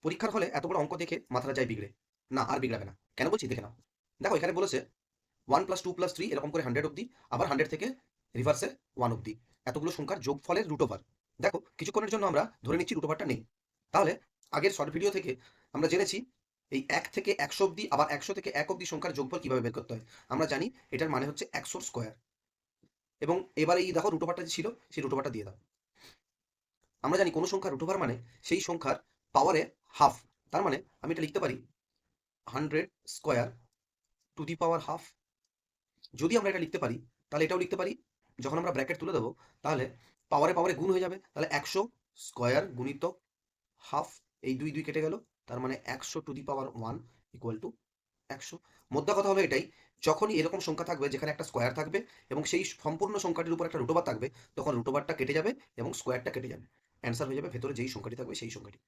পরীক্ষার হলে এত বড় অঙ্ক দেখে মাথাটা যায় বিগড়ে। না, আর বিগড়াবে না। কেন বলছি দেখে নাও। দেখো এখানে বলেছে 1 + 2 + 3 এরকম করে 100 অব্দি, আবার 100 থেকে রিভার্সে 1 অব্দি এতগুলো সংখ্যার যোগফলের রুট ওভার। দেখো কিছুক্ষণের জন্য আমরা ধরে নিচ্ছি রুট ওভারটা নেই। তাহলে আগের শর্ট ভিডিও থেকে আমরা জেনেছি এই 1 থেকে 100 অব্দি আবার 100 থেকে 1 অব্দি সংখ্যার যোগফল কিভাবে বের করতে হয়। আমরা জানি এটার মানে হচ্ছে 100 স্কোয়ার। এবং এবার এই দেখো রুট ওভারটা যে ছিল সেই রুট ওভারটা দিয়ে দাও। আমরা জানি কোনো সংখ্যার রুট ওভার মানে সেই সংখ্যার পাওয়ারে হাফ। তার মানে আমি এটা লিখতে পারি 100 square to the power half. যদি আমরা এটা লিখতে পারি তাহলে এটাও লিখতে পারি, যখন আমরা ব্র্যাকেট তুলে দেবো তাহলে পাওয়ারে পাওয়ারে গুণ হয়ে যাবে, তাহলে 100 স্কোয়ার গুণিত হাফ, এই দুই দুই কেটে গেল, তার মানে 100 to the power 1 equal to 100। মোদ্দা কথা হলো এটাই, যখনই এরকম সংখ্যা থাকবে যেখানে একটা স্কোয়ার থাকবে এবং সেই সম্পূর্ণ সংখ্যাটির উপর একটা রুট ওভার থাকবে, তখন রুট ওভারটা কেটে যাবে এবং স্কোয়ারটা কেটে যাবে। অ্যান্সার হয়ে যাবে ভেতরে যেই সংখ্যাটি থাকবে সেই সংখ্যাটি।